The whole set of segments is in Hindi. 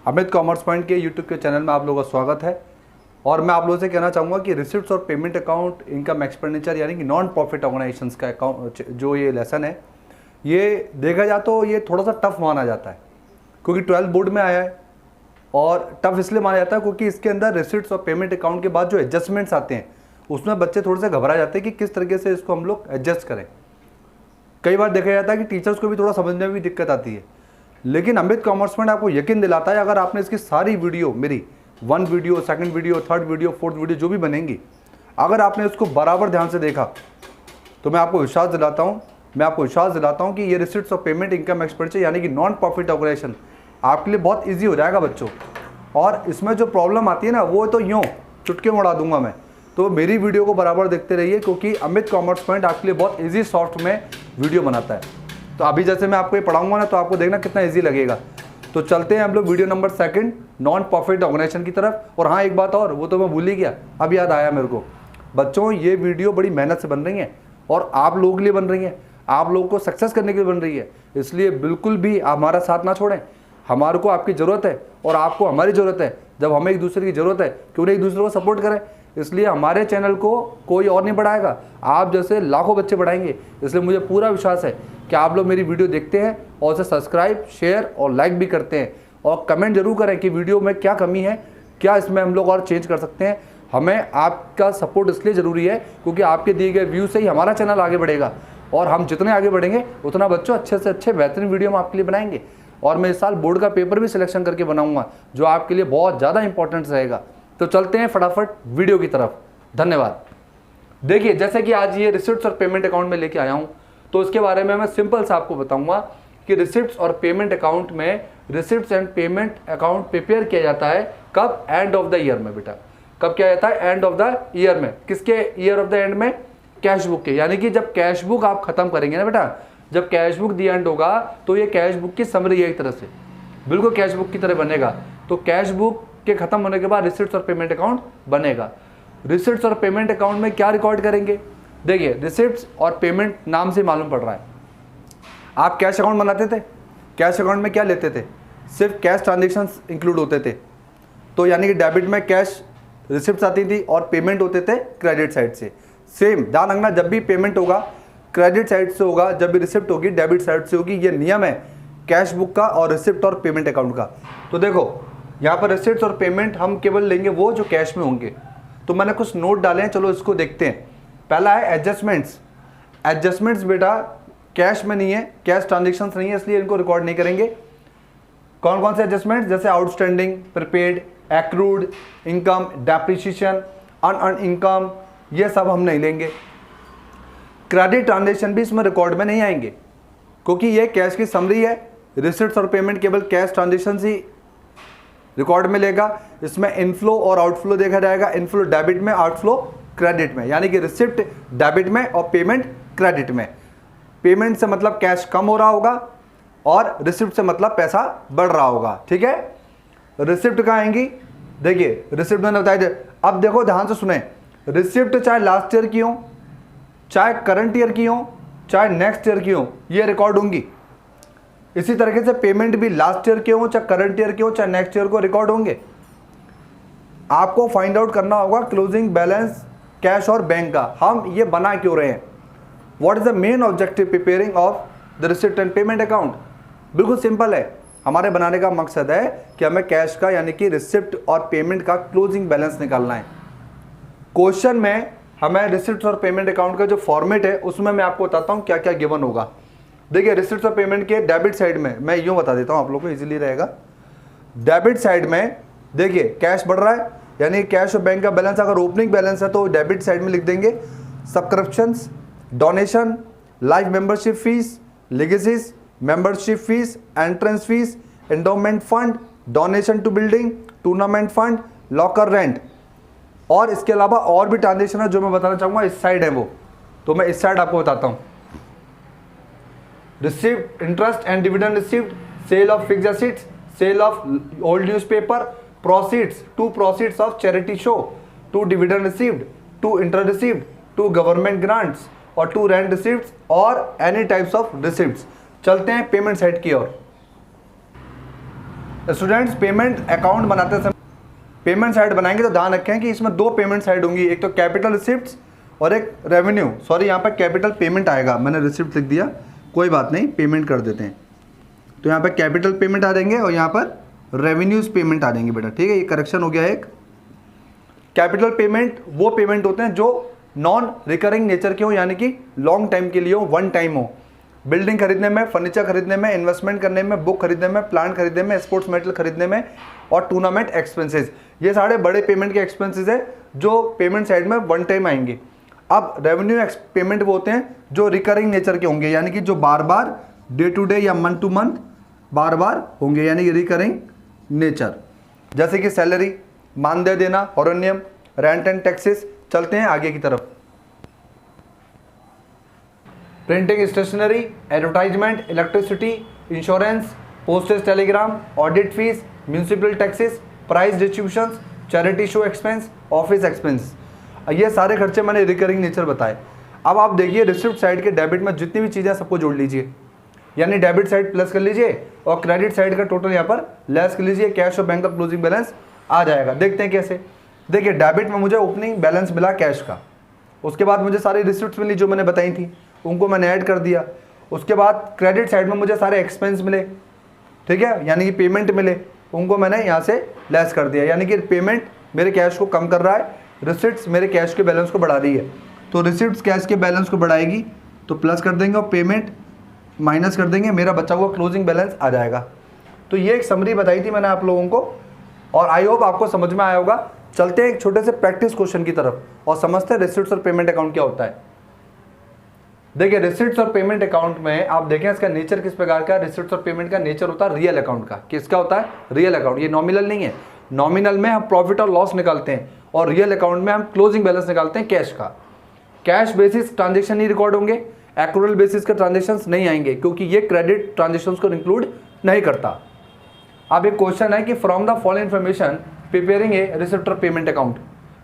अमित कॉमर्स पॉइंट के यूट्यूब के चैनल में आप लोगों का स्वागत है। और मैं आप लोगों से कहना चाहूँगा कि रिसिप्ट्स और पेमेंट अकाउंट, इनकम एक्सपेंडिचर यानी कि नॉन प्रॉफिट ऑर्गेनाइजेशंस का अकाउंट जो ये लेसन है, ये देखा जाए तो ये थोड़ा सा टफ माना जाता है क्योंकि 12th बोर्ड में आया है। और टफ इसलिए माना जाता है क्योंकि इसके अंदर रिसिप्ट्स और पेमेंट अकाउंट के बाद जो एडजस्टमेंट्स आते हैं उसमें बच्चे थोड़े से घबरा जाते हैं कि किस तरीके से इसको हम लोग एडजस्ट करें। कई बार देखा जाता है कि टीचर्स को भी थोड़ा समझने में भी दिक्कत आती है, लेकिन अमित कॉमर्स पॉइंट आपको यकीन दिलाता है अगर आपने इसकी सारी वीडियो, मेरी 1 video, 2nd video, 3rd video, 4th video जो भी बनेंगी, अगर आपने उसको बराबर ध्यान से देखा तो मैं आपको विश्वास दिलाता हूँ कि ये रिसिप्ट्स और पेमेंट, इनकम एक्सपेंडिचर यानी कि नॉन प्रॉफिट ऑर्गेनाइजेशन आपके लिए बहुत ईजी हो जाएगा बच्चों। और इसमें जो प्रॉब्लम आती है ना, वो तो यूँ चुटके में उड़ा दूंगा मैं। तो मेरी वीडियो को बराबर देखते रहिए क्योंकि अमित कॉमर्स पॉइंट आपके लिए बहुत ईजी सॉफ्ट में वीडियो बनाता है। तो अभी जैसे मैं आपको ये पढ़ाऊंगा ना, तो आपको देखना कितना ईजी लगेगा। तो चलते हैं हम लोग video number 2 non profit organisation की तरफ। और हाँ, एक बात और, वो तो मैं भूल ही गया, अब याद आया मेरे को। बच्चों, ये वीडियो बड़ी मेहनत से बन रही है और आप लोगों के लिए बन रही है, आप लोगों को सक्सेस करने के लिए बन रही है। इसलिए बिल्कुल भी हमारा साथ ना छोड़ें। हमारे को आपकी ज़रूरत है और आपको हमारी ज़रूरत है। जब हमें एक दूसरे की ज़रूरत है, क्यों नहीं एक दूसरे को सपोर्ट करें। इसलिए हमारे चैनल को कोई और नहीं बढ़ाएगा, आप जैसे लाखों बच्चे बढ़ाएंगे। इसलिए मुझे पूरा विश्वास है कि आप लोग मेरी वीडियो देखते हैं और उसे सब्सक्राइब, शेयर और लाइक भी करते हैं। और कमेंट जरूर करें कि वीडियो में क्या कमी है, क्या इसमें हम लोग और चेंज कर सकते हैं। हमें आपका सपोर्ट इसलिए ज़रूरी है क्योंकि आपके दिए गए व्यू से ही हमारा चैनल आगे बढ़ेगा। और हम जितने आगे बढ़ेंगे उतना बच्चों अच्छे से अच्छे बेहतरीन वीडियो हम आपके लिए बनाएंगे। और मैं इस साल बोर्ड का पेपर भी सिलेक्शन करके बनाऊंगा जो आपके लिए बहुत ज़्यादा इंपॉर्टेंट रहेगा। तो चलते हैं फटाफट वीडियो की तरफ। धन्यवाद। देखिए, जैसे कि आज ये रिसिप्ट्स और पेमेंट अकाउंट में लेके आया हूँ, तो इसके बारे में मैं सिंपल से आपको बताऊंगा कि रिसिप्ट्स और पेमेंट अकाउंट में receipts and payment account prepare किया जाता है कब? एंड ऑफ द ईयर में। बेटा, कब किया जाता है? एंड ऑफ द ईयर में। किसके ईयर ऑफ द एंड में? कैश बुक के। यानी कि जब कैश बुक आप खत्म करेंगे ना बेटा, जब कैश बुक दी एंड होगा तो ये कैश बुक की समरी है, एक तरह से बिल्कुल कैश बुक की तरह बनेगा। तो कैश बुक के खत्म होने के बाद रिसिप्ट्स और पेमेंट अकाउंट बनेगा। रिसिप्ट्स और पेमेंट अकाउंट में क्या रिकॉर्ड करेंगे? देखिए, रिसिप्ट्स और पेमेंट नाम से मालूम पड़ रहा है। आप कैश अकाउंट बनाते थे, कैश अकाउंट में क्या लेते थे? सिर्फ कैश ट्रांजेक्शन्स इंक्लूड होते थे। तो यानी कि डेबिट में कैश रिसिप्ट्स आती थी और पेमेंट होते थे क्रेडिट साइड से। सेम ध्यान रखना, जब भी पेमेंट होगा क्रेडिट साइड से होगा, जब भी रिसिप्ट होगी डेबिट साइड से होगी। ये नियम है कैश बुक का और रिसिप्ट और पेमेंट अकाउंट का। तो देखो, यहाँ पर रिसिप्ट्स और पेमेंट हम केवल लेंगे वो जो कैश में होंगे। तो मैंने कुछ नोट डाले हैं, चलो इसको देखते हैं। पहला है एडजस्टमेंट्स। एडजस्टमेंट्स बेटा कैश में नहीं है, कैश ट्रांजेक्शन्स नहीं है, इसलिए इनको रिकॉर्ड नहीं करेंगे। कौन कौन से एडजस्टमेंट्स? जैसे outstanding, prepaid, accrued income, depreciation, unearned income, ये सब हम नहीं लेंगे। क्रेडिट ट्रांजेक्शन भी इसमें रिकॉर्ड में नहीं आएंगे क्योंकि ये कैश की समरी है। रिसिप्ट्स और पेमेंट केवल कैश ट्रांजेक्शन ही रिकॉर्ड में लेगा। इसमें इनफ्लो और आउटफ्लो देखा जाएगा। इनफ्लो डेबिट में, आउटफ्लो क्रेडिट में। यानी कि रिसिप्ट डेबिट में और पेमेंट क्रेडिट में। पेमेंट से मतलब कैश कम हो रहा होगा और रिसिप्ट से मतलब पैसा बढ़ रहा होगा। ठीक है, रिसिप्ट कहाँ आएंगी? देखिए, रिसिप्ट मैंने बताया थे। अब देखो, ध्यान से सुने, रिसिप्ट चाहे लास्ट ईयर की हो, चाहे करंट ईयर की हो, चाहे नेक्स्ट ईयर की हो, ये रिकॉर्ड होंगी। इसी तरीके से पेमेंट भी लास्ट ईयर के हो, चाहे करंट ईयर के हो, चाहे नेक्स्ट ईयर को रिकॉर्ड होंगे। आपको फाइंड आउट करना होगा क्लोजिंग बैलेंस कैश और बैंक का। हम ये बना क्यों रहे हैं? What is the main objective preparing of the receipt and payment account? बिल्कुल सिंपल है, हमारे बनाने का मकसद है कि हमें कैश का यानी कि रिसिप्ट और पेमेंट का क्लोजिंग बैलेंस निकालना है। क्वेश्चन में हमें रिसिप्ट और पेमेंट अकाउंट का जो फॉर्मेट है उसमें मैं आपको बताता हूँ क्या क्या गिवन होगा। देखिए, रिसिप्ट और पेमेंट के डेबिट साइड में मैं यूँ बता देता हूँ, आप लोग को इजीली रहेगा। डेबिट साइड में देखिए कैश बढ़ रहा है, यानी कैश और बैंक का बैलेंस अगर ओपनिंग बैलेंस है तो डेबिट साइड में लिख देंगे subscriptions, donation, life membership fees, legacies, membership fees, entrance fees, endowment fund, donation to building, tournament fund, locker rent. और इसके अलावा और भी ट्रांजेक्शन है जो मैं बताना चाहूँगा, इस साइड है वो, तो मैं इस साइड आपको बताता हूँ। Receipt, interest and dividend receipt, sale of fixed assets, sale of old newspaper, proceeds, to proceeds of charity show, to dividend received, to interest received, to government grants और टू रेंट रिसिप्ट्स और एनी टाइप्स ऑफ रिसिप्ट्स। चलते हैं पेमेंट साइड की ओर। स्टूडेंट्स पेमेंट अकाउंट बनाते समय पेमेंट साइड बनाएंगे तो ध्यान रखें कि इसमें दो पेमेंट साइड होंगी, एक तो कैपिटल रिसिप्ट्स और एक रेवेन्यू। सॉरी यहाँ पर कैपिटल पेमेंट आएगा, मैंने रिसिप्ट लिख दिया, कोई बात नहीं, पेमेंट कर देते हैं। तो यहाँ पर कैपिटल पेमेंट आ जाएंगे और यहाँ पर रेवेन्यूज पेमेंट आ जाएंगे बेटा, ठीक है, ये करेक्शन हो गया एक। कैपिटल पेमेंट वो पेमेंट होते हैं जो नॉन रिकरिंग नेचर के हो, यानी कि लॉन्ग टाइम के लिए हो, वन टाइम हो। बिल्डिंग खरीदने में, फर्नीचर खरीदने में, इन्वेस्टमेंट करने में, बुक खरीदने में, प्लांट खरीदने में, स्पोर्ट्स मेटल खरीदने में और टूर्नामेंट एक्सपेंसेस, ये सारे बड़े पेमेंट के एक्सपेंसेस है जो पेमेंट साइड में वन टाइम आएंगे। अब रेवेन्यू पेमेंट वो होते हैं जो रिकरिंग नेचर के होंगे, यानी कि जो बार बार डे टू डे या मंथ टू मंथ बार बार होंगे, यानी कि रिकरिंग नेचर, जैसे कि सैलरी, मानदेय देना, हॉर्नियम, रेंट एंड टैक्सेस। चलते हैं आगे की तरफ। Printing stationery, advertisement, electricity, insurance, postage telegram, audit fees, municipal taxes, price distributions, charity show expense, office expense, ये सारे खर्चे मैंने रिकरिंग नेचर बताए। अब आप देखिए रिसिप्ट साइड के डेबिट में जितनी भी चीज़ें सबको जोड़ लीजिए, यानी डेबिट साइड प्लस कर लीजिए और क्रेडिट साइड का टोटल यहाँ पर लेस कर लीजिए, कैश और बैंक का क्लोजिंग बैलेंस आ जाएगा। देखते हैं कैसे। देखिए डेबिट में मुझे ओपनिंग बैलेंस मिला कैश का, उसके बाद मुझे सारी रिसिप्ट्स मिली जो मैंने बताई थी, उनको मैंने ऐड कर दिया। उसके बाद क्रेडिट साइड में मुझे सारे एक्सपेंस मिले, ठीक है, यानी कि पेमेंट मिले, उनको मैंने यहाँ से लेस कर दिया, यानी कि पेमेंट मेरे कैश को कम कर रहा है, रिसिप्ट्स मेरे कैश के बैलेंस को बढ़ा रही है। तो रिसिप्ट्स कैश के बैलेंस को बढ़ाएगी तो प्लस कर देंगे और पेमेंट माइनस कर देंगे, मेरा बचा हुआ क्लोजिंग बैलेंस आ जाएगा। तो ये एक समरी बताई थी मैंने आप लोगों को और आई होप आपको समझ में आया होगा। चलते हैं एक छोटे से प्रैक्टिस क्वेश्चन की तरफ और समझते हैं रिसिप्ट्स और पेमेंट अकाउंट क्या होता है। देखिए रिसिप्ट्स और पेमेंट अकाउंट में आप देखें इसका नेचर किस प्रकार का है। रिसिप्ट्स और पेमेंट का नेचर होता है रियल अकाउंट का। किसका होता है? Real account. ये नॉमिनल नहीं है। नॉमिनल में हम प्रॉफिट और लॉस निकालते हैं और रियल अकाउंट में हम क्लोजिंग बैलेंस निकालते हैं कैश का। कैश बेसिस ट्रांजेक्शन नहीं रिकॉर्ड होंगे, एक्रूअल बेसिस के ट्रांजेक्शन्स नहीं आएंगे क्योंकि ये क्रेडिट ट्रांजेक्शन्स को इंक्लूड नहीं करता। अब एक क्वेश्चन है कि from the following information preparing A receipt और पेमेंट अकाउंट।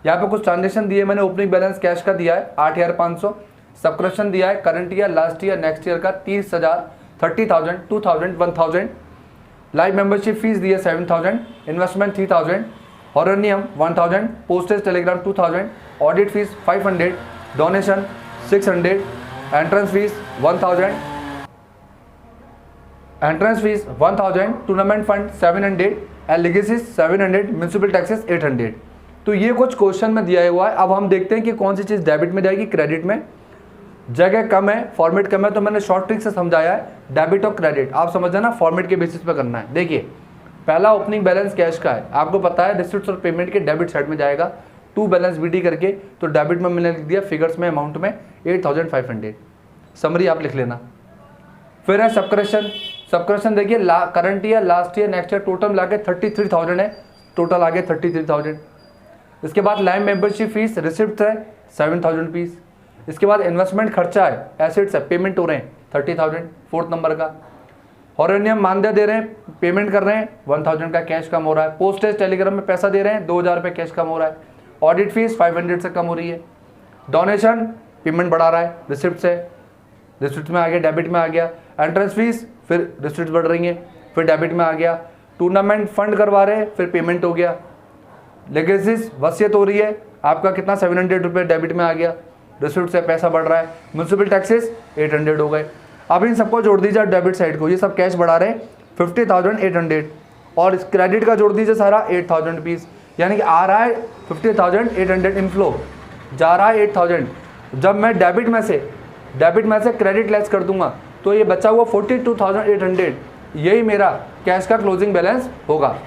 यहाँ पे कुछ ट्रांजेक्शन दिए मैंने। ओपनिंग बैलेंस कैश का दिया है 8,500, सब्सक्रिप्शन दिया है current year, last year, next year का 30,000, 30,000, 2,000, 1,000, लाइव मेंबरशिप फीस दी है 7,000, investment 3,000, honorarium 1,000, postage telegram 2,000, audit fees 500, donation 600, entrance fees 1,000, tournament fund 700 and legacies 700, municipal taxes 800। तो ये कुछ क्वेश्चन में दिया हुआ है। अब हम देखते हैं कि कौन सी चीज़ डेबिट में जाएगी, क्रेडिट में। जगह कम है, फॉर्मेट कम है, तो मैंने शॉर्ट ट्रिक से समझाया है डेबिट और क्रेडिट। आप समझ ना, फॉर्मेट के बेसिस पे करना है। देखिए पहला ओपनिंग बैलेंस कैश का है, आपको पता है रिसिप्ट्स और पेमेंट के डेबिट साइड में जाएगा। टू बैलेंस बीडी करके, तो डेबिट में मैंने लिख दिया फिगर्स में अमाउंट में 8,500। समरी आप लिख लेना। फिर है सब्सक्रिप्शन। सब्सक्रिप्शन देखिए current year, last year, next year total मिला के 33,000 है, टोटल आ गया 33,000। इसके बाद लाइव मेंबरशिप फीस रिसिप्ट है 7,000 रुपीज़। इसके बाद इन्वेस्टमेंट खर्चा है, एसेट्स है, पेमेंट हो रहे हैं 30,000, फोर्थ नंबर का। हॉर्नियम मानदेय दे रहे हैं, पेमेंट कर रहे हैं 1,000 का कैश कम हो रहा है। पोस्टेज टेलीग्राम में पैसा दे रहे हैं 2,000 रुपये कैश कम हो रहा है। ऑडिट फीस 500 से कम हो रही है। डोनेशन पेमेंट बढ़ा रहा है, रिसिप्ट से, रिसिप्ट में आ गया, डेबिट में आ गया। एंट्रेंस फीस फिर रिसिप्ट बढ़ रही है, फिर डेबिट में आ गया। टूर्नामेंट फंड करवा रहे हैं, फिर पेमेंट हो गया। लेगेसीज वसीयत हो रही है, आपका कितना 700 रुपये डेबिट में आ गया, रिसिप्ट से पैसा बढ़ रहा है। म्यूनिसिपल टैक्सेस 800 हो गए। अब इन सबको जोड़ दीजिए डेबिट साइड को, ये सब कैश बढ़ा रहे हैं 50,800 और इस क्रेडिट का जोड़ दीजिए सारा 8,000 रुपीज़, यानी कि आ रहा है 50,800 इनफ्लो, जा रहा है 8,000। जब मैं डेबिट में से क्रेडिट लेस कर दूंगा तो ये बचा हुआ 42,800, यही मेरा कैश का क्लोजिंग बैलेंस होगा।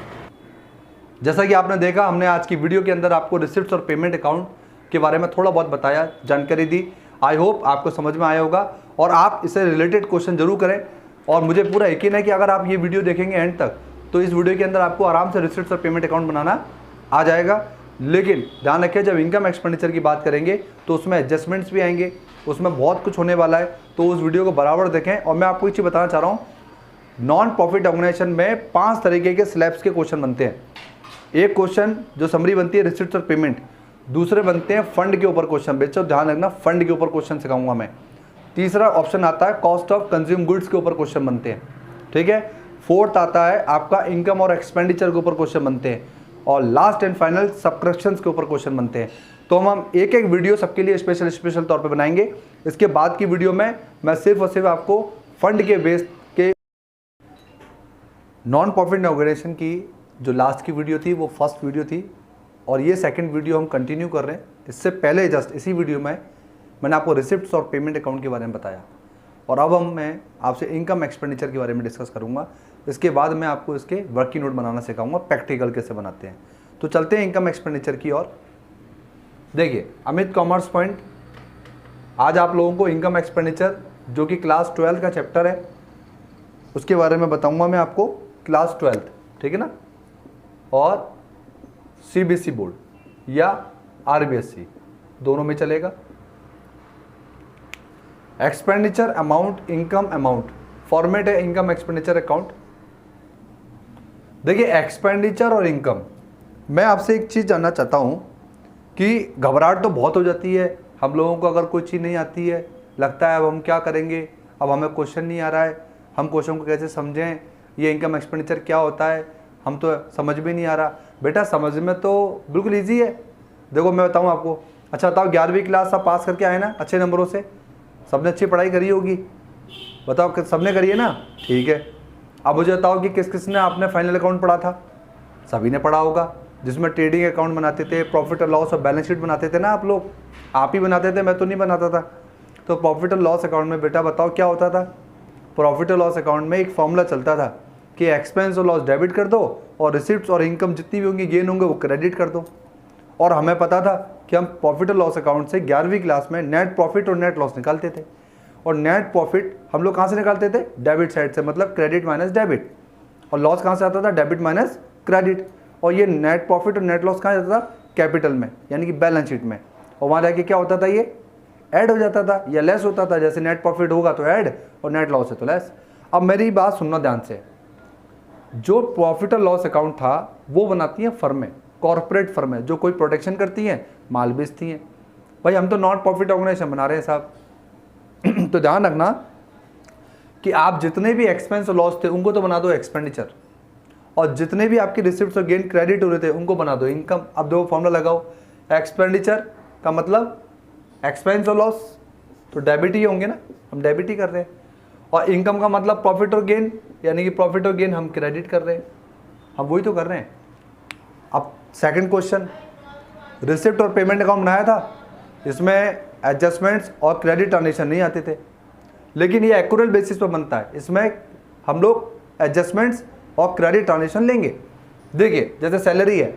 जैसा कि आपने देखा, हमने आज की वीडियो के अंदर आपको रिसिप्ट्स और पेमेंट अकाउंट के बारे में थोड़ा बहुत बताया, जानकारी दी। आई होप आपको समझ में आया होगा और आप इससे रिलेटेड क्वेश्चन जरूर करें। और मुझे पूरा यकीन है कि अगर आप ये वीडियो देखेंगे एंड तक तो इस वीडियो के अंदर आपको आराम से रिसिप्ट्स और पेमेंट अकाउंट बनाना आ जाएगा। लेकिन ध्यान रखिए, जब इनकम एक्सपेंडिचर की बात करेंगे तो उसमें एडजस्टमेंट्स भी आएंगे, उसमें बहुत कुछ होने वाला है, तो उस वीडियो को बराबर देखें। और मैं आपको एक चीज़ बताना चाह रहा हूँ, नॉन प्रॉफिट ऑर्गेनाइजेशन में 5 तरीके के स्लैब्स के क्वेश्चन बनते हैं। एक क्वेश्चन जो समरी बनती है रिसिप्ट्स और पेमेंट, दूसरे बनते हैं फंड के ऊपर क्वेश्चन। बच्चों ध्यान रखना, फंड के ऊपर क्वेश्चन सिखाऊंगा मैं। तीसरा ऑप्शन आता है कॉस्ट ऑफ कंज्यूम गुड्स के ऊपर क्वेश्चन बनते हैं, ठीक है। फोर्थ आता है आपका इनकम और एक्सपेंडिचर के ऊपर क्वेश्चन बनते हैं, और लास्ट एंड फाइनल सब्सक्रिप्शंस के ऊपर क्वेश्चन बनते हैं। तो हम एक एक वीडियो सबके लिए स्पेशल तौर पे बनाएंगे। इसके बाद की वीडियो में मैं सिर्फ और सिर्फ आपको फंड के बेस के नॉन प्रॉफिट ऑर्गेनाइजेशन की जो लास्ट की वीडियो थी वो फर्स्ट वीडियो थी, और ये सेकंड वीडियो हम कंटिन्यू कर रहे हैं। इससे पहले जस्ट इसी वीडियो में मैंने आपको रिसिप्ट्स और पेमेंट अकाउंट के बारे में बताया, और अब मैं आपसे इनकम एक्सपेंडिचर के बारे में डिस्कस करूंगा। इसके बाद मैं आपको इसके वर्किंग नोट बनाना सिखाऊंगा, प्रैक्टिकल कैसे बनाते हैं। तो चलते हैं इनकम एक्सपेंडिचर की ओर। देखिए अमित कॉमर्स पॉइंट, आज आप लोगों को इनकम एक्सपेंडिचर जो कि क्लास 12 का चैप्टर है उसके बारे में बताऊंगा मैं आपको। क्लास 12, ठीक है ना, और सीबीएसई बोर्ड या आरबीएसई दोनों में चलेगा। Expenditure amount, income amount, format है इनकम एक्सपेंडिचर अकाउंट। देखिए एक्सपेंडिचर और इनकम, मैं आपसे एक चीज़ जानना चाहता हूं कि घबराहट तो बहुत हो जाती है हम लोगों को, अगर कोई चीज़ नहीं आती है, लगता है अब हम क्या करेंगे, अब हमें क्वेश्चन नहीं आ रहा है, हम क्वेश्चन को कैसे समझें, ये इनकम एक्सपेंडिचर क्या होता है, हम तो समझ में नहीं आ रहा। बेटा समझ में तो बिल्कुल ईजी है। देखो मैं बताऊँ आपको, अच्छा बताओ 11वीं क्लास आप पास करके आए ना अच्छे नंबरों से, सबने अच्छी पढ़ाई करी होगी, बताओ सबने करी है ना, ठीक है। अब मुझे बताओ कि किस किसने आपने फाइनल अकाउंट पढ़ा था, सभी ने पढ़ा होगा, जिसमें ट्रेडिंग अकाउंट बनाते थे, प्रॉफिट और लॉस और बैलेंस शीट बनाते थे ना आप लोग, आप ही बनाते थे, मैं तो नहीं बनाता था। तो प्रॉफिट और लॉस अकाउंट में बेटा बताओ क्या होता था। प्रॉफिट और लॉस अकाउंट में एक फॉर्मूला चलता था कि एक्सपेंस और लॉस डेबिट कर दो और रिसिप्ट्स और इनकम जितनी भी होंगी गेन होंगे वो क्रेडिट कर दो। और हमें पता था कि हम प्रॉफिट और लॉस अकाउंट से 11वीं क्लास में नेट प्रॉफिट और नेट लॉस निकालते थे, और नेट प्रॉफिट हम लोग कहाँ से निकालते थे, डेबिट साइड से, मतलब क्रेडिट माइनस डेबिट, और लॉस कहाँ से आता था, डेबिट माइनस क्रेडिट। और ये नेट प्रॉफिट और नेट लॉस कहाँ जाता था, कैपिटल में, यानी कि बैलेंस शीट में, और वहाँ जाके क्या होता था, ये ऐड हो जाता था या लेस होता था। जैसे नेट प्रॉफिट होगा तो ऐड और नेट लॉस है तो लेस। अब मेरी बात सुनना ध्यान से, जो प्रॉफिट और लॉस अकाउंट था वो बनाती हैं फर्में, कॉर्पोरेट फर्में, जो कोई प्रोटेक्शन करती हैं, माल बेचती हैं। भाई हम तो नॉन प्रॉफिट ऑर्गेनाइजेशन बना रहे हैं साहब। तो ध्यान रखना कि आप जितने भी एक्सपेंस और लॉस थे उनको तो बना दो एक्सपेंडिचर, और जितने भी आपकी रिसिप्ट्स और गेन क्रेडिट हो रहे थे उनको बना दो इनकम। अब दो फॉर्मूला लगाओ, एक्सपेंडिचर का मतलब एक्सपेंस और लॉस तो डेबिट ही होंगे ना, हम डेबिट ही कर रहे हैं, और इनकम का मतलब प्रॉफिट और गेन, यानी कि प्रॉफिट और गेन हम क्रेडिट कर रहे हैं, हम वही तो कर रहे हैं। अब सेकंड क्वेश्चन, रिसिप्ट और पेमेंट अकाउंट बनाया था, इसमें एडजस्टमेंट्स और क्रेडिट ट्रांजेक्शन नहीं आते थे, लेकिन ये एक्यूरेट बेसिस पर बनता है, इसमें हम लोग एडजस्टमेंट्स और क्रेडिट ट्रांजेक्शन लेंगे। देखिए जैसे सैलरी है,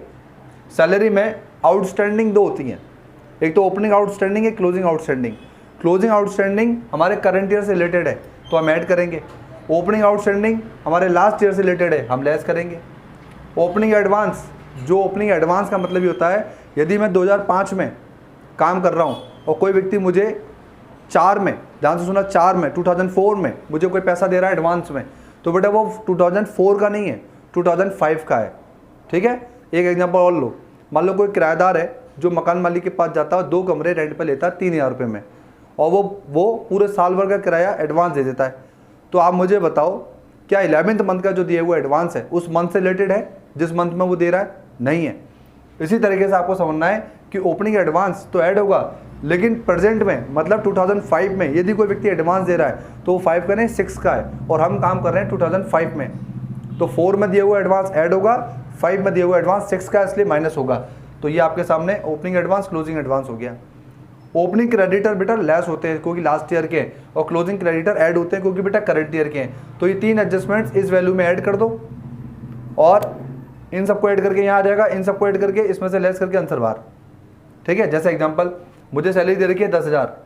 सैलरी में आउटस्टैंडिंग दो होती हैं, एक तो ओपनिंग आउटस्टैंडिंग है, क्लोजिंग आउटस्टैंडिंग। क्लोजिंग आउटस्टैंडिंग हमारे करंट ईयर से रिलेटेड है तो हम ऐड करेंगे, ओपनिंग आउटस्टैंडिंग हमारे लास्ट ईयर से रिलेटेड है, हम लेस करेंगे। ओपनिंग एडवांस, जो ओपनिंग एडवांस का मतलब ये होता है, यदि मैं 2005 में काम कर रहा हूँ और कोई व्यक्ति मुझे 4 में, ध्यान से सुना, 4 में 2004 में मुझे कोई पैसा दे रहा है एडवांस में, तो बेटा वो 2004 का नहीं है, 2005 का है, ठीक है। एक एग्जांपल और लो, मान लो कोई किराएदार है जो मकान मालिक के पास जाता है, 2 कमरे रेंट पे लेता है 3000 रुपये में, और वो पूरे साल भर का किराया एडवांस दे देता है। तो आप मुझे बताओ क्या 11th मंथ का जो दिया हुआ एडवांस है उस मंथ से रिलेटेड है जिस मंथ में वो दे रहा है, नहीं है। इसी तरीके से आपको समझना है कि ओपनिंग एडवांस तो ऐड होगा, लेकिन प्रेजेंट में मतलब 2005 में यदि कोई व्यक्ति एडवांस दे रहा है तो वो 5 का नहीं 6 का है, और हम काम कर रहे हैं 2005 में, तो 4 में दिया हुआ एडवांस ऐड होगा, 5 में दिया हुआ एडवांस 6 का इसलिए माइनस होगा। तो ये आपके सामने ओपनिंग एडवांस क्लोजिंग एडवांस हो गया। ओपनिंग क्रेडिटर बेटा लेस होते हैं क्योंकि लास्ट ईयर के हैं, और क्लोजिंग क्रेडिटर ऐड होते हैं क्योंकि बेटा करंट ईयर के हैं। तो ये 3 एडजस्टमेंट्स इस वैल्यू में ऐड कर दो, और इन सबको ऐड करके यहाँ आ जाएगा, इन सबको ऐड करके इसमें से लेस करके आंसर बाहर, ठीक है। जैसे एग्जांपल, मुझे सैलरी दे रखी है 10,000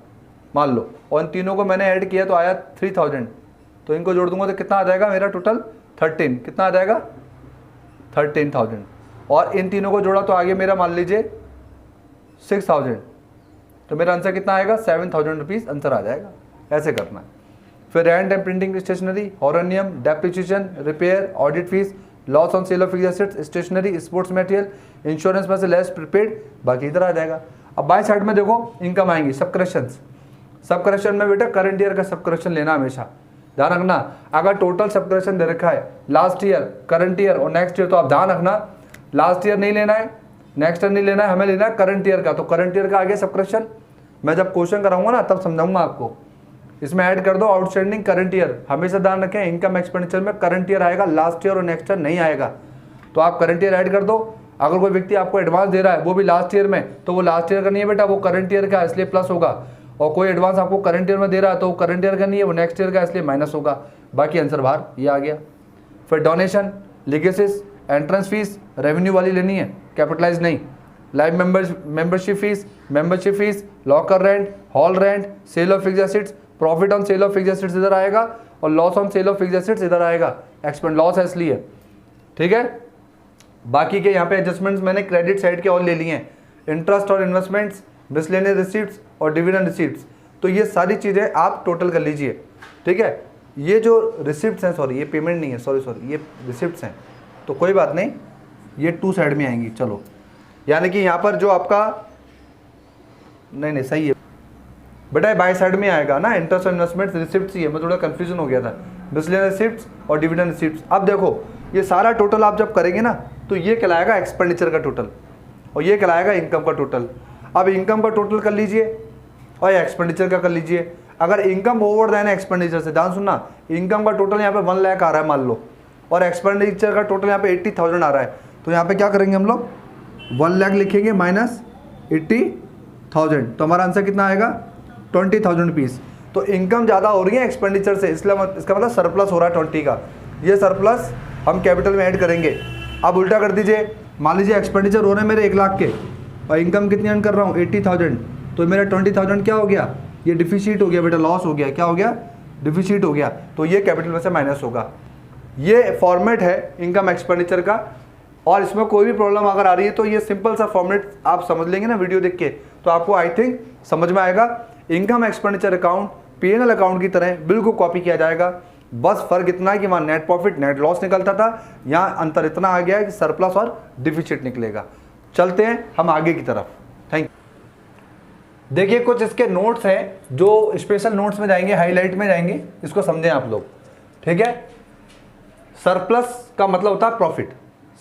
मान लो, और इन तीनों को मैंने ऐड किया तो आया 3000, तो इनको जोड़ दूंगा तो कितना आ जाएगा मेरा टोटल 13, कितना आ जाएगा 13,000, और इन तीनों को जोड़ा तो आगे मेरा मान लीजिए 6,000, तो मेरा आंसर कितना आएगा 7,000 रुपीज़ आंसर आ जाएगा। ऐसे करना है। फिर rent and printing stationery, honorarium, depreciation, repair, audit fees, loss on sale of fixed assets, stationery, sports material, insurance में से लेस प्रीपेड, बाकी इधर आ जाएगा। अब बाय साइड में देखो इनकम आएंगी, सब करेक्शन में बेटा करंट ईयर का सब करेक्शन लेना हमेशा, ध्यान रखना, अगर टोटल सब्सक्रिप्शन दे रखा है लास्ट ईयर, करंट ईयर और नेक्स्ट ईयर, तो आप ध्यान रखना लास्ट ईयर नहीं लेना है, नेक्स्ट ईयर नहीं लेना है, हमें लेना है करंट ईयर का। तो करंट ईयर का आगे सब्सक्रिप्शन मैं जब क्वेश्चन कराऊंगा ना तब समझाऊंगा आपको। इसमें ऐड कर दो आउटस्टैंडिंग करंट ईयर। हमेशा ध्यान रखें इनकम एक्सपेंडिचर में करंट ईयर आएगा, लास्ट ईयर और नेक्स्ट ईयर नहीं आएगा। तो आप करंट ईयर ऐड कर दो। अगर कोई व्यक्ति आपको एडवांस दे रहा है वो भी लास्ट ईयर में, तो वो लास्ट ईयर का नहीं है बेटा, वो करंट ईयर का, इसलिए प्लस होगा। और कोई एडवांस आपको करंट ईयर में दे रहा है तो वो करंट ईयर का नहीं है, वो नेक्स्ट ईयर का, इसलिए माइनस होगा। बाकी आंसर बाहर ये आ गया। फिर donation, legacies, entrance fees revenue वाली लेनी है, कैपिटलाइज नहीं। Live membership fees, locker rent, hall rent, sale of fixed assets, profit on sale of fixed assets इधर आएगा और loss on sale of fixed assets इधर आएगा। एक्सपेंड लॉस है इसलिए, ठीक है। बाकी के यहाँ पे एडजस्टमेंट्स मैंने क्रेडिट साइड के और ले लिए हैं, इंटरेस्ट और इन्वेस्टमेंट्स, मिसलेनियस रिसीट्स और डिविडेंड रिसीट्स। तो ये सारी चीज़ें आप टोटल कर लीजिए, ठीक है। ये जो रिसिप्ट्स हैं, सॉरी ये पेमेंट नहीं है, सॉरी ये रिसिप्ट्स हैं, तो कोई बात नहीं, ये टू साइड में आएंगी। चलो, यानी कि यहाँ पर जो आपका नहीं सही है बेटा, बाई साइड में आएगा ना, इंटरेस्ट और इन्वेस्टमेंट रिसिप्ट्स ही है, मैं थोड़ा कंफ्यूजन हो गया था, मिसलेनियस रिसिप्ट्स और डिविडेंड रिसिप्ट्स। अब देखो ये सारा टोटल आप जब करेंगे ना तो ये कहलाएगा एक्सपेंडिचर का टोटल और ये कहलाएगा इनकम का टोटल। अब इनकम का टोटल कर लीजिए और एक्सपेंडिचर का कर लीजिए। अगर इनकम ओवर देन एक्सपेंडिचर से, ध्यान सुनना, इनकम का टोटल यहाँ पे 1 लाख आ रहा है मान लो, और एक्सपेंडिचर का टोटल यहाँ पे 80,000 आ रहा है, तो यहाँ पे क्या करेंगे हम लोग, 1 लाख लिखेंगे माइनस 80,000, तो हमारा आंसर कितना आएगा 20,000 रुपीज़। तो इनकम ज़्यादा हो रही है एक्सपेंडिचर से, इसलिए इसका मतलब सरप्लस हो रहा है 20 का। ये सरप्लस हम कैपिटल में ऐड करेंगे। अब उल्टा कर दीजिए, मान लीजिए एक्सपेंडिचर हो रहे हैं मेरे 1 लाख के और इनकम कितनी अर्न कर रहा हूँ 80,000, तो मेरा 20,000 क्या हो गया, ये डिफिसिट हो गया बेटा, लॉस हो गया। क्या हो गया, डिफिसिट हो गया, तो ये कैपिटल में से माइनस होगा। ये फॉर्मेट है इनकम एक्सपेंडिचर का, और इसमें कोई भी प्रॉब्लम अगर आ रही है तो ये सिंपल सा फॉर्मेट आप समझ लेंगे ना वीडियो देख के, तो आपको आई थिंक समझ में आएगा। Income expenditure account P&L account की तरह बिल्कुल कॉपी किया जाएगा, बस फर्क इतना है कि वहाँ नेट प्रॉफिट नेट लॉस निकलता था, यहाँ अंतर इतना आ गया है कि सरप्लस और डिफिसिट निकलेगा। चलते हैं हम आगे की तरफ। Thank you. देखिए कुछ इसके नोट्स हैं जो स्पेशल नोट्स में जाएंगे, हाईलाइट में जाएंगे, इसको समझें आप लोग, ठीक है। सरप्लस का मतलब होता है प्रॉफिट,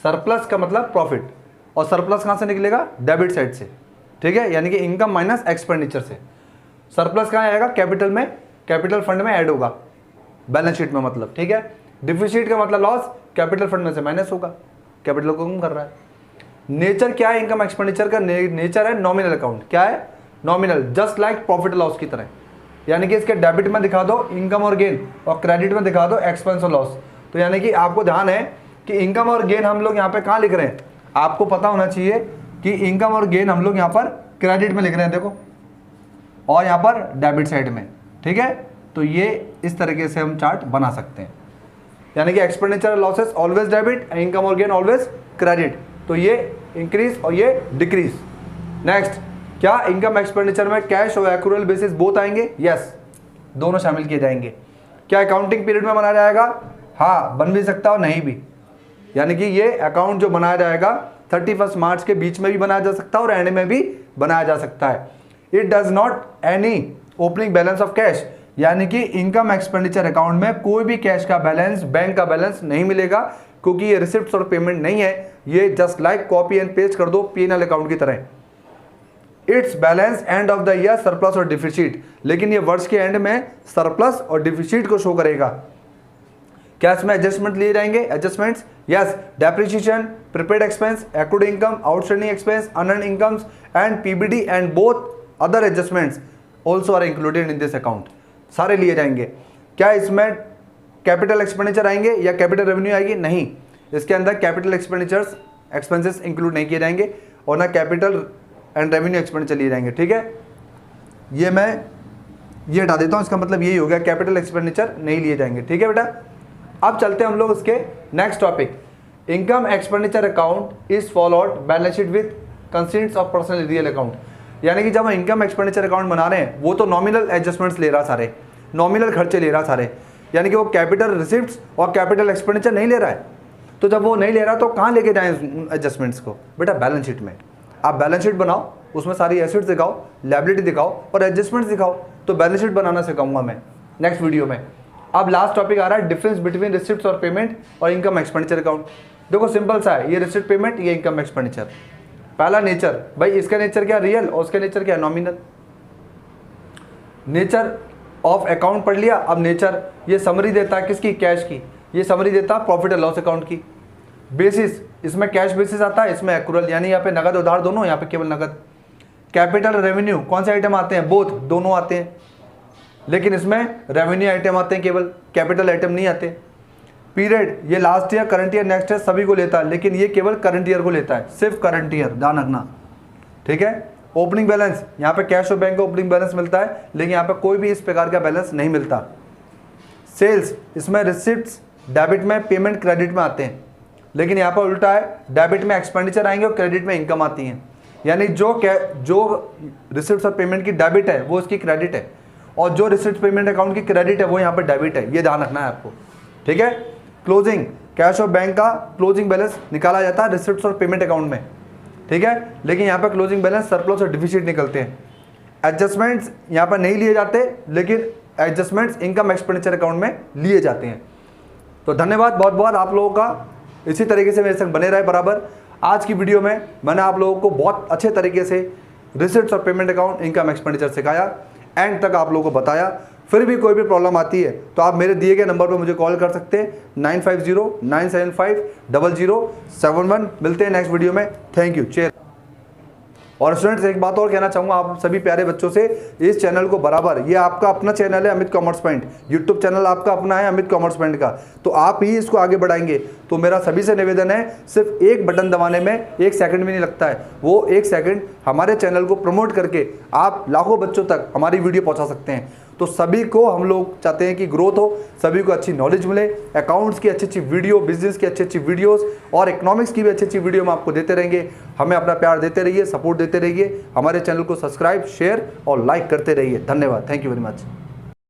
सरप्लस का मतलब प्रॉफिट, और सरप्लस कहाँ से निकलेगा, डेबिट साइड से, ठीक है, यानी कि इनकम माइनस एक्सपेंडिचर से। सरप्लस कहाँ आएगा, कैपिटल में, कैपिटल फंड में ऐड होगा, बैलेंस शीट में मतलब, ठीक है। डिफिसिट का मतलब लॉस, कैपिटल फंड में से माइनस होगा, कैपिटल को कम कर रहा है। नेचर क्या है इनकम एक्सपेंडिचर का, नेचर है नॉमिनल अकाउंट। क्या है, nominal, just like profit loss की तरह, यानी कि इसके डेबिट में दिखा दो इनकम और गेन और क्रेडिट में दिखा दो एक्सपेंस और लॉस। तो यानी कि आपको ध्यान है कि इनकम और गेन हम लोग यहाँ पे कहाँ लिख रहे हैं, आपको पता होना चाहिए कि इनकम और गेन हम लोग यहाँ पर क्रेडिट में लिख रहे हैं, देखो, और यहाँ पर डेबिट साइड में, ठीक है। तो ये इस तरीके से हम चार्ट बना सकते हैं, यानी कि expenditure losses always debit, income और गेन ऑलवेज क्रेडिट। तो ये इंक्रीज और ये डिक्रीज। नेक्स्ट, क्या इनकम एक्सपेंडिचर में कैश और एक्रूअल बेसिस बोथ आएंगे, यस, दोनों शामिल किए जाएंगे। क्या अकाउंटिंग पीरियड में बनाया जाएगा, हाँ, बन भी सकता है और नहीं भी, यानी कि ये अकाउंट जो बनाया जाएगा 31 मार्च के बीच में भी बनाया जा सकता है और एंड में भी बनाया जा सकता है। It does not any opening balance of cash, यानी कि इनकम एक्सपेंडिचर अकाउंट में कोई भी कैश का बैलेंस, बैंक का बैलेंस नहीं मिलेगा, क्योंकि ये रिसिप्ट्स और पेमेंट नहीं है, ये just like copy and paste कर दो P&L अकाउंट की तरह। It's balance end of the year surplus और डिफिसिट, लेकिन ये वर्ष के एंड में सरप्लस और डिफिसिट को शो करेगा। क्या इसमें एडजस्टमेंट लिए जाएंगे, adjustments, yes, depreciation, prepaid expense, accrued income, outstanding expense, unearned incomes and PBT and both other adjustments also are included in this account, सारे लिए जाएंगे। क्या इसमें कैपिटल एक्सपेंडिचर आएंगे या कैपिटल रेवेन्यू आएगी, नहीं, इसके अंदर कैपिटल एक्सपेंडिचर्स एक्सपेंसेस इंक्लूड नहीं किए जाएंगे और ना कैपिटल एंड रेवेन्यू एक्सपेंडिचर लिए जाएंगे, ठीक है। ये मैं ये हटा देता हूँ, इसका मतलब यही हो गया, कैपिटल एक्सपेंडिचर नहीं लिए जाएंगे, ठीक है बेटा। अब चलते हैं हम लोग इसके next topic. Income expenditure account is followed balance sheet with constraints of personal real account, यानी कि जब हम इनकम एक्सपेंडिचर अकाउंट बना रहे हैं वो तो नॉमिनल एडजस्टमेंट्स ले रहा सारे, नॉमिनल खर्चे ले रहा सारे, यानी कि वो कैपिटल रिसिप्ट्स और कैपिटल एक्सपेंडिचर नहीं ले रहा है। तो जब वो नहीं ले रहा तो कहाँ लेके जाएं एडजस्टमेंट्स को, बेटा बैलेंस शीट में। आप बैलेंस शीट बनाओ, उसमें सारी एसेट्स दिखाओ, लायबिलिटी दिखाओ और एडजस्टमेंट्स दिखाओ, तो बैलेंस शीट बनाना सिखाऊंगा मैं नेक्स्ट वीडियो में। अब लास्ट टॉपिक आ रहा है डिफरेंस बिटवीन रिसिप्ट्स और पेमेंट और इनकम एक्सपेंडिचर अकाउंट। देखो सिंपल सा है, ये रिसिप्ट पेमेंट, ये इनकम एक्सपेंडिचर। पहला नेचर, भाई इसका नेचर क्या रियल और उसका नेचर क्या नॉमिनल। नेचर ऑफ अकाउंट पढ़ लिया। अब नेचर, ये समरी देता है किसकी, कैश की। ये समरी देता है प्रॉफिट एंड लॉस अकाउंट की। बेसिस, इसमें कैश बेसिस आता है, इसमें एक्रूअल, यानी यहाँ पे नगद उधार दोनों, यहाँ पे केवल नगद। कैपिटल रेवेन्यू, कौन से आइटम आते हैं, बोथ, दोनों आते हैं, लेकिन इसमें रेवेन्यू आइटम आते हैं केवल, कैपिटल आइटम नहीं आते। पीरियड, ये last year, current year, next year सभी को लेता है, लेकिन ये केवल करंट ईयर को लेता है, सिर्फ करंट ईयर, ध्यान रखना, ठीक है। ओपनिंग बैलेंस, यहाँ पे कैश और बैंक का ओपनिंग बैलेंस मिलता है, लेकिन यहाँ पे कोई भी इस प्रकार का बैलेंस नहीं मिलता। सेल्स, इसमें रिसिप्ट्स डेबिट में, पेमेंट क्रेडिट में आते हैं, लेकिन यहाँ पर उल्टा है, डेबिट में एक्सपेंडिचर आएंगे और क्रेडिट में इनकम आती है। यानी जो रिसिप्ट्स और पेमेंट की डेबिट है वो इसकी क्रेडिट है, और जो रिसिप्ट पेमेंट अकाउंट की क्रेडिट है वो यहाँ पर डेबिट है, ये ध्यान रखना है आपको, ठीक है। क्लोजिंग, कैश और बैंक का क्लोजिंग बैलेंस निकाला जाता है रिसिप्ट्स और पेमेंट अकाउंट में, ठीक है, लेकिन यहाँ पर क्लोजिंग बैलेंस सरप्लस और डिफिसिट निकलते हैं। एडजस्टमेंट्स यहाँ पर नहीं लिए जाते, लेकिन एडजस्टमेंट्स इनकम एक्सपेंडिचर अकाउंट में लिए जाते हैं। तो धन्यवाद बहुत बहुत आप लोगों का, इसी तरीके से मेरे संग बने रहे बराबर। आज की वीडियो में मैंने आप लोगों को बहुत अच्छे तरीके से रिसिप्ट्स और पेमेंट अकाउंट, इनकम एक्सपेंडिचर सिखाया, एंड तक आप लोगों को बताया। फिर भी कोई भी प्रॉब्लम आती है तो आप मेरे दिए गए नंबर पर मुझे कॉल कर सकते हैं, 9509750071। मिलते हैं नेक्स्ट वीडियो में, थैंक यू, चेयर। और स्टूडेंट्स एक बात और कहना चाहूँगा आप सभी प्यारे बच्चों से, इस चैनल को बराबर, ये आपका अपना चैनल है Amit commerce point, YouTube channel आपका अपना है अमित कॉमर्स पॉइंट का, तो आप ही इसको आगे बढ़ाएंगे। तो मेरा सभी से निवेदन है, सिर्फ एक बटन दबाने में 1 सेकंड भी नहीं लगता है, वो 1 सेकंड हमारे चैनल को प्रमोट करके आप लाखों बच्चों तक हमारी वीडियो पहुँचा सकते हैं। तो सभी को हम लोग चाहते हैं कि ग्रोथ हो, सभी को अच्छी नॉलेज मिले, अकाउंट्स की अच्छी अच्छी वीडियो, बिजनेस की अच्छी अच्छी वीडियोस और इकोनॉमिक्स की भी अच्छी अच्छी वीडियो हम आपको देते रहेंगे। हमें अपना प्यार देते रहिए, सपोर्ट देते रहिए, हमारे चैनल को सब्सक्राइब, शेयर और लाइक करते रहिए। धन्यवाद, थैंक यू वेरी मच।